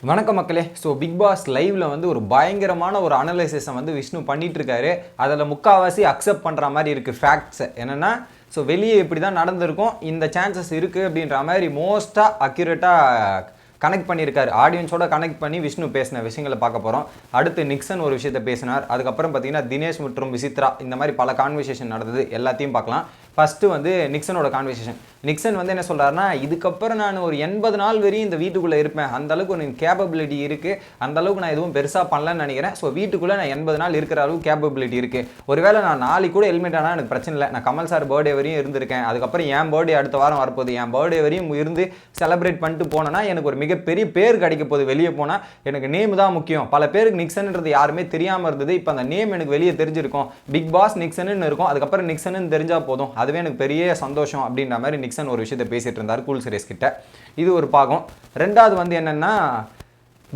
வணக்கம் மக்களே. So big pass லைவ்ல வந்து ஒரு பயங்கரமான ஒரு அனலைசிஸை வந்து விஷ்ணு பண்ணிட்டு இருக்காரு. அதில் முக்கால்வாசி அக்செப்ட் பண்ணுற மாதிரி இருக்குது ஃபேக்ட்ஸ் என்னென்னா. ஸோ வெளியே இப்படி தான் நடந்திருக்கும், இந்த சான்சஸ் இருக்குது அப்படின்ற மாதிரி மோஸ்ட்டாக அக்யூரேட்டாக கனெக்ட் பண்ணியிருக்காரு. ஆடியன்ஸோட கனெக்ட் பண்ணி விஷ்ணு பேசின விஷயங்களை பார்க்க போகிறோம். அடுத்து நிக்சன் ஒரு விஷயத்தை பேசினார். அதுக்கப்புறம் பார்த்தீங்கன்னா தினேஷ் மற்றும் விசித்ரா இந்த மாதிரி பல கான்வர்சேஷன் நடந்தது, எல்லாத்தையும் பார்க்கலாம். ஃபஸ்ட்டு வந்து நிக்சனோட கான்வர்சேஷன். நிக்சன் வந்து என்ன சொல்கிறாருன்னா, இதுக்கப்புறம் நான் ஒரு 80 நாள் வரையும் இந்த வீட்டுக்குள்ளே இருப்பேன், அந்தளவுக்கு ஒரு கேப்பபிலிட்டி இருக்குது, அந்தளவுக்கு நான் எதுவும் பெருசாக பண்ணலன்னு நினைக்கிறேன். ஸோ வீட்டுக்குள்ளே நான் 80 நாள் இருக்கிற அளவுக்கு கேப்பபிலிட்டி இருக்குது. ஒருவேளை நான் நாளைக்கு கூட ஹெல்மெட் ஆனால் எனக்கு பிரச்சனை இல்லை. நான் கமல் சார் பர்த்டே வரையும் இருந்திருக்கேன், அதுக்கப்புறம் என் பர்த்டே அடுத்த வாரம் வரப்போகுது, என் பர்த்டே வரையும் இருந்து செலிப்ரேட் பண்ணிட்டு போனேன்னா எனக்கு ஒரு மிகப்பெரிய பேர் கிடைக்க போகுது. வெளியே போனால் எனக்கு நேம் தான் முக்கியம். பல பேருக்கு நிக்சன்ன்றது யாருமே தெரியாமல் இருந்தது, இப்போ அந்த நேம் எனக்கு வெளியே தெரிஞ்சிருக்கும். பிக் பாஸ் நிக்சன்னு இருக்கும், அதுக்கப்புறம் நிக்சன்னு தெரிஞ்சால் போதும், அதுவே எனக்கு பெரிய சந்தோஷம் அப்படின்ற மாதிரி நிக்சன் ஒரு விஷயத்தை பேசிட்டு இருந்தார் கூல் சுரேஷ் கிட்ட. இது ஒரு பாகம். ரெண்டாவது வந்து என்னன்னா,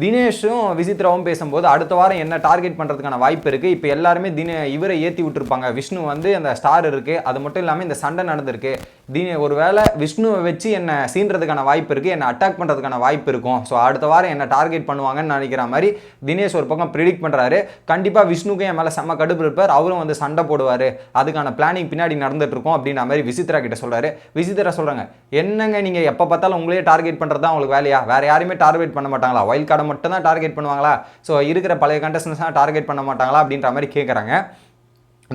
தினேஷும் விசித்ராவும் பேசும்போது அடுத்த வாரம் என்ன டார்கெட் பண்ணுறதுக்கான வாய்ப்பு இருக்குது. இப்போ எல்லாருமே இவரை ஏற்றி விட்டுருப்பாங்க. விஷ்ணு வந்து அந்த ஸ்டார் இருக்குது, அது மட்டும் இல்லாமல் இந்த சண்டை நடந்திருக்கு. ஒரு வேளை விஷ்ணுவை வச்சு என்ன சீன்றதுக்கான வாய்ப்பு இருக்குது, என்னை அட்டாக் பண்ணுறதுக்கான வாய்ப்பு இருக்கும். ஸோ அடுத்த வாரம் என்ன டார்கெட் பண்ணுவாங்கன்னு நினைக்கிற மாதிரி தினேஷ் ஒரு பக்கம் ப்ரிடிக்ட் பண்ணுறாரு. கண்டிப்பாக விஷ்ணுக்கும் என் மேலே செம்ம கடுப்பு இருப்பார், அவரும் வந்து சண்டை போடுவார், அதுக்கான பிளானிங் பின்னாடி நடந்துட்டு இருக்கும் அப்படின்ற மாதிரி விசித்ரா கிட்ட சொல்கிறாரு. விசித்ரா சொல்கிறாங்க, என்னங்க நீங்கள் எப்போ பார்த்தாலும் உங்களே டார்கெட் பண்ணுறது தான் உங்களுக்கு வேலையா, வேறு யாருமே டார்கெட் பண்ண மாட்டாங்களா, வைல்ட் கார்டை மட்டும் தான் டார்கெட் பண்ணுவாங்களா, ஸோ இருக்கிற பழைய கண்டஸ்டன்ஸ் டார்கெட் பண்ண மாட்டாங்களா அப்படின்ற மாதிரி கேட்குறாங்க.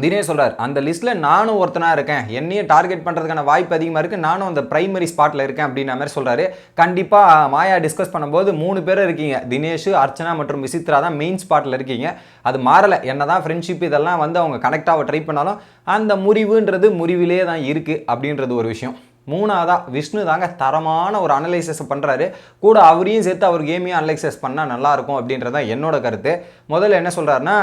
தினேஷ் சொல்கிறார், அந்த லிஸ்ட்டில் நானும் ஒருத்தனாக இருக்கேன், என்னையும் டார்கெட் பண்ணுறதுக்கான வாய்ப்பு அதிகமாக இருக்குது, நானும் அந்த பிரைமரி ஸ்பாட்டில் இருக்கேன் அப்படின்ற மாதிரி சொல்கிறாரு. கண்டிப்பாக மாயா டிஸ்கஸ் பண்ணும்போது 3 பேர் இருக்கீங்க, தினேஷ், அர்ச்சனா மற்றும் விசித்ரா தான் மெயின் ஸ்பாட்டில் இருக்கீங்க. அது மாறலை, என்ன தான் ஃப்ரெண்ட்ஷிப் இதெல்லாம் வந்து அவங்க கனெக்டாக ட்ரை பண்ணாலும் அந்த முறிவுன்றது முறிவிலே தான் இருக்குது அப்படின்றது ஒரு விஷயம். மூணாவதா விஷ்ணு தாங்க தரமான ஒரு அனலைசிஸ் பண்ணுறாரு. கூட அவரையும் சேர்த்து அவர் கேமையும் அனலைசிஸ் பண்ணால் நல்லாயிருக்கும் அப்படின்றது தான் என்னோட கருத்து. முதல்ல என்ன சொல்கிறாருன்னா,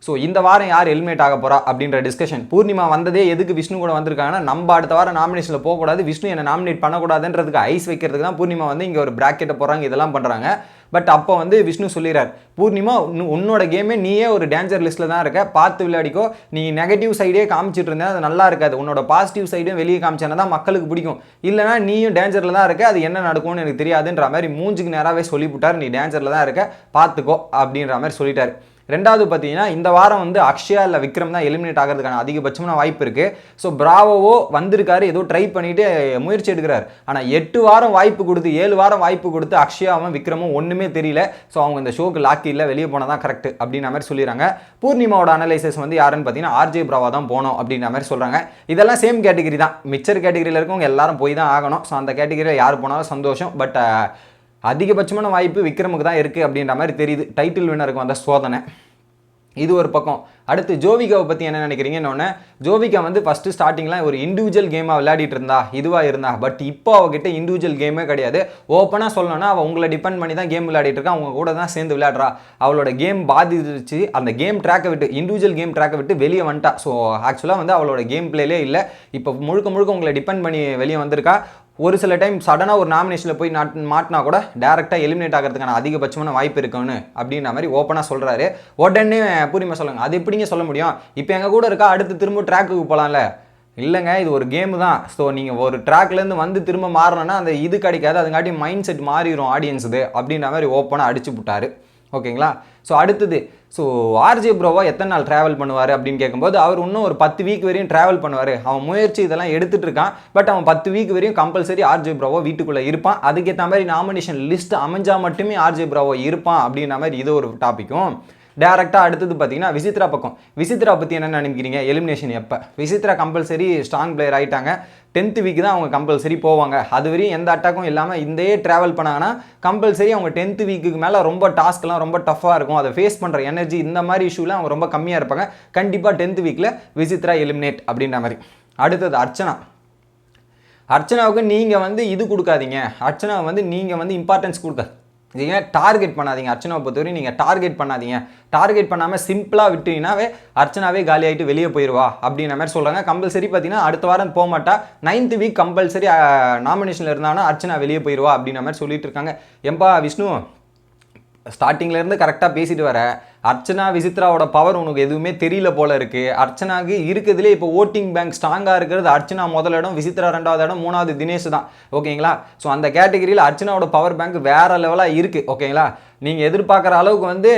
ஸோ இந்த வாரம் யார் ஹெல்மெட் ஆக போகிறா அப்படின்ற டிஸ்கஷன். பூர்ணிமா வந்ததே எதுக்கு விஷ்ணு கூட வந்திருக்காங்கன்னா, நம்ம அடுத்த வாரம் நாமினேஷனில் போகக்கூடாது, விஷ்ணு என்னை நாமினேட் பண்ணக்கூடாதுன்றதுக்கு ஐஸ் வைக்கிறதுக்கு தான் பூர்ணிமா வந்து இங்கே ஒரு பிராக்கெட்டை போகிறாங்க, இதெல்லாம் பண்ணுறாங்க. பட் அப்போ வந்து விஷ்ணு சொல்லிடுறார், பூர்ணிமா உன்னோட கேமே நீயே ஒரு டேஞ்சர் லிஸ்ட்டில் தான் இருக்க, பார்த்து விளையாடிக்கோ, நீ நெகட்டிவ் சைடே காமிச்சிட்டு இருந்தேன், அது நல்லா இருக்காது, உன்னோட பாசிட்டிவ் சைடும் வெளியே காமிச்சேன்னா தான் மக்களுக்கு பிடிக்கும், இல்லைனா நீயும் டேஞ்சரில் தான் இருக்க, அது என்ன நடக்கும்னு எனக்கு தெரியாதுன்ற மாதிரி மூஞ்சுக்கு நேராகவே சொல்லிவிட்டார், நீ டேஞ்சரில் தான் இருக்க, பார்த்துக்கோ அப்படின்ற மாதிரி சொல்லிட்டார். ரெண்டாவது பார்த்தீங்கன்னா, இந்த வாரம் வந்து அக்ஷயா இல்லை விக்ரம் தான் எலிமினேட் ஆகிறதுக்கான அதிகபட்சமான வாய்ப்பு இருக்குது. ஸோ பிராவோவோ வந்திருக்காரு, ஏதோ ட்ரை பண்ணிவிட்டு முயற்சி எடுக்கிறார். ஆனால் 8 வாரம் வாய்ப்பு கொடுத்து 7 வாரம் வாய்ப்பு கொடுத்து அக்ஷயாவும் விக்ரமும் ஒன்றுமே தெரியல. ஸோ அவங்க இந்த ஷோக்கு லாக்கி இல்லை, வெளியே போனால் தான் கரெக்ட் அப்படின்ற மாதிரி சொல்லிடுறாங்க. பூர்ணிமாவோட அனலைசிஸ் வந்து யாருன்னு பார்த்தீங்கன்னா ஆர்ஜே பிராவா தான் போனோம் அப்படின்ற மாதிரி சொல்கிறாங்க. இதெல்லாம் சேம் கேட்டகிரி தான், மிச்சர் கேட்டகிரியில் இருக்கவங்க எல்லாரும் போய் தான் ஆகணும். ஸோ அந்த கேட்டகிரியில் யார் போனாலும் சந்தோஷம். பட் அதிகபட்சமான வாய்ப்பு விக்ரமுக்கு தான் இருக்குது அப்படின்ற மாதிரி தெரியுது. டைட்டில் வின்னருக்கு வந்த சோதனை இது ஒரு பக்கம். அடுத்து ஜோவிகாவை பற்றி என்ன நினைக்கிறீங்கன்னு. ஜோவிகா வந்து ஃபஸ்ட்டு ஸ்டார்டிங்லாம் ஒரு இண்டிவிஜுவல் கேமாக விளையாடிட்டு இருந்தா, இதுவாக இருந்தா. பட் இப்போ அவகிட்ட இண்டிவிஜுவல் கேமே கிடையாது. ஓப்பனாக சொல்லணும்னா அவள் உங்களை டிபெண்ட் பண்ணி தான் கேம் விளையாடிட்டு இருக்கா, அவங்க கூட தான் சேர்ந்து விளையாடுறா. அவளோட கேம் பாதிச்சு அந்த கேம் ட்ராக்கை விட்டு, இண்டிவிஜுவல் கேம் ட்ராக்கை விட்டு வெளியே வந்துட்டா. ஸோ ஆக்சுவலாக வந்து அவளோட கேம் பிளேலே இல்லை, இப்போ முழுக்க முழுக்க உங்களை டிபெண்ட் பண்ணி வெளியே வந்திருக்கா. ஒரு சில டைம் சடனாக ஒரு நாமினேஷனில் போய் மாட்டினா கூட டேரெக்டாக எலிமினேட் ஆகிறதுக்கான அதிகபட்சமான வாய்ப்பு இருக்குன்னு அப்படின்ற மாதிரி ஓப்பனாக சொல்கிறாரு. உடனே பூர்ணிமா சொல்லுங்க, அது எப்படிங்க சொல்ல முடியும், இப்போ எங்கள் கூட இருக்கா, அடுத்து திரும்ப ட்ராக்குக்கு போகலாம்ல. இல்லைங்க, இது ஒரு கேமு தான். ஸோ நீங்கள் ஒரு ட்ராக்லேருந்து வந்து திரும்ப மாறணும்னா அந்த இது கிடைக்காது, அதுங்காட்டி மைண்ட் செட் மாறிடும் ஆடியன்ஸுது அப்படின்ற மாதிரி ஓப்பனாக அடிச்சு விட்டார். ஓகேங்களா. ஸோ அடுத்தது, ஸோ ஆர்ஜே ப்ரோவா எத்தனை நாள் ட்ராவல் பண்ணுவார் அப்படின்னு கேட்கும்போது, அவர் இன்னும் ஒரு 10 வீக் வரையும் ட்ராவல் பண்ணுவார். அவன் முயற்சி இதெல்லாம் எடுத்துகிட்டு இருக்கான். பட் அவன் 10 வீக் வரையும் கம்பல்சரி ஆர்ஜே ப்ரோவா வீட்டுக்குள்ளே இருப்பான். அதுக்கேற்ற மாதிரி நாமினேஷன் லிஸ்ட் அமைஞ்சால் மட்டுமே ஆர்ஜே ப்ரோவா இருப்பான் அப்படின்ற மாதிரி இது ஒரு டாப்பிக்கும். டேரெக்டாக அடுத்தது பார்த்தீங்கன்னா விசித்ரா பக்கம். விசித்ரா பற்றி என்ன நினைக்கிறீங்க, எலிமினேஷன் எப்போ? விசித்ரா கம்பல்சரி ஸ்ட்ராங் பிளேயர் ஆகிட்டாங்க. 10th வீக் தான் அவங்க கம்பல்சரி போவாங்க. அது வரையும் எந்த அட்டாக்கும் இல்லாமல் இந்த ட்ராவல் பண்ணாங்கன்னா கம்பல்சரி அவங்க 10th வீக்குக்கு மேலே ரொம்ப டாஸ்க்லாம் ரொம்ப டஃப்பாக இருக்கும், அதை ஃபேஸ் பண்ணுற எனர்ஜி இந்த மாதிரி இஷ்யூலாம் அவங்க ரொம்ப கம்மியாக இருப்பாங்க. கண்டிப்பாக 10th வீக்கில் விசித்ரா எலிமினேட் அப்படின்ற மாதிரி. அடுத்தது அர்ச்சனா. அர்ச்சனாவுக்கு நீங்கள் வந்து இது கொடுக்காதீங்க, அர்ச்சனாவை வந்து நீங்கள் வந்து இம்பார்ட்டன்ஸ் கொடுக்காது, நீங்கள் டார்கெட் பண்ணாதீங்க. அர்ச்சனாவை பொறுத்தவரையும் நீங்கள் டார்கெட் பண்ணாதீங்க, டார்கெட் பண்ணாமல் சிம்பிளாக விட்டீங்கன்னாவே அர்ச்சனாவே காலி ஆகிட்டு வெளியே போயிடுவா அப்படின்ற மாதிரி சொல்கிறாங்க. கம்பல்சரி பார்த்தீங்கன்னா அடுத்த வாரம் போக மாட்டா, 9th வீக் கம்பல்சரி நாமினேஷனில் இருந்தாங்கன்னா அர்ச்சனா வெளியே போயிடுவா அப்படின்ற மாதிரி சொல்லிட்டு இருக்காங்க. ஏம்பா விஷ்ணு, ஸ்டார்டிங்லேருந்து கரெக்டாக பேசிட்டு வர, அர்ச்சனா விசித்ராவோட பவர் உனக்கு எதுவுமே தெரியல போல இருக்கு. அர்ச்சனாக்கு இருக்குதுல இப்போ ஓட்டிங் பேங்க் ஸ்ட்ராங்காக இருக்கிறது அர்ச்சனா முதல் இடம், விசித்ரா 2வது இடம், 3வது தினேஷ் தான். ஓகேங்களா? ஸோ அந்த கேட்டகரியில் அர்ச்சனாவோட பவர் பேங்க் வேற லெவலாக இருக்குது. ஓகேங்களா? நீங்கள் எதிர்பார்க்குற அளவுக்கு வந்து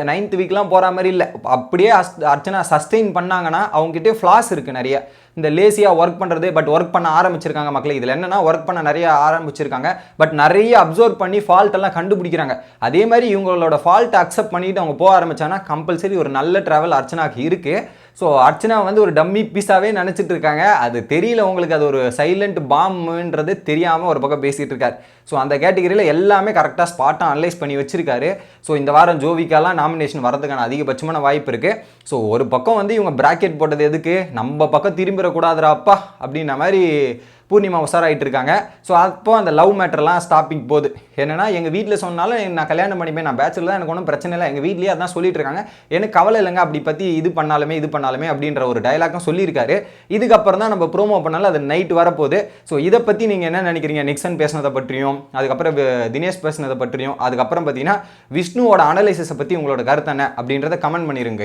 9th வீக்லாம் போகிற மாதிரி இல்லை. அப்படியே அர்ச்சனா சஸ்டெயின் பண்ணாங்கன்னா அவங்ககிட்டே ஃப்ளாஸ் இருக்குது நிறைய. இந்த லேசியாக ஒர்க் பண்ணுறது, பட் ஒர்க் பண்ண ஆரம்பிச்சிருக்காங்க மக்களே. இதில் என்னென்னா ஒர்க் பண்ண நிறைய ஆரம்பிச்சிருக்காங்க, பட் நிறைய அப்சர்வ் பண்ணி ஃபால்ட் எல்லாம் கண்டுபிடிக்கிறாங்க. அதே மாதிரி இவங்களோட ஃபால்ட்டை அக்செப்ட் பண்ணிட்டு அவங்க போக ஆரம்பிச்சாங்கன்னா கம்பல்சரி ஒரு நல்ல ட்ராவல் அர்ச்சனாக்கு இருக்குது. ஸோ அர்ச்சனா வந்து ஒரு டம்மி பீஸாகவே நினச்சிட்டு இருக்காங்க. அது தெரியல உங்களுக்கு, அது ஒரு சைலண்ட் பாம்புன்றது தெரியாமல் ஒரு பக்கம் பேசிகிட்டு இருக்காரு. ஸோ அந்த கேட்டகரியில் எல்லாமே கரெக்டாக ஸ்பாட்டாக அனலைஸ் பண்ணி வச்சிருக்காரு. ஸோ இந்த வாரம் ஜோவிகாலாம் நாமினேஷன் வரதுக்கான அதிகபட்சமான வாய்ப்பு இருக்குது. ஸோ ஒரு பக்கம் வந்து இவங்க பிராக்கெட் போட்டது எதுக்கு, நம்ம பக்கம் திரும்பிடக்கூடாதுரா அப்பா அப்படின்ற மாதிரி பூர்ணிமா உஷாராயிட்டு இருக்காங்க. ஸோ அப்போ அந்த லவ் மேட்டர்லாம் ஸ்டாப்பிங் போகுது. என்னன்னா எங்கள் வீட்டில் சொன்னாலும் நான் கல்யாணம் பண்ணிப்பேன், நான் பேச்சுலர் தான், எனக்கு ஒன்றும் பிரச்சனை இல்லை, எங்கள் வீட்லேயே அதான் சொல்லிட்டு இருக்காங்க, எனக்கு கவலை இல்லைங்க அப்படி பற்றி இது பண்ணாலுமே அப்படின்ற ஒரு டைலாக்கும் சொல்லியிருக்காரு. இதுக்கப்புறம் தான் நம்ம ப்ரோமோ பண்ணாலும் அது நைட் வரப்போகுது. ஸோ இதை பற்றி நீங்கள் என்ன நினைக்கிறீங்க? நிக்சன் பேசினதை பற்றியும், அதுக்கப்புறம் தினேஷ் பேசினதை பற்றியும், அதுக்கப்புறம் பார்த்தீங்கன்னா விஷ்ணுவோட அனலைசிஸை பற்றி உங்களோட கருத்து என்ன அப்படின்றத கமெண்ட் பண்ணிருங்க.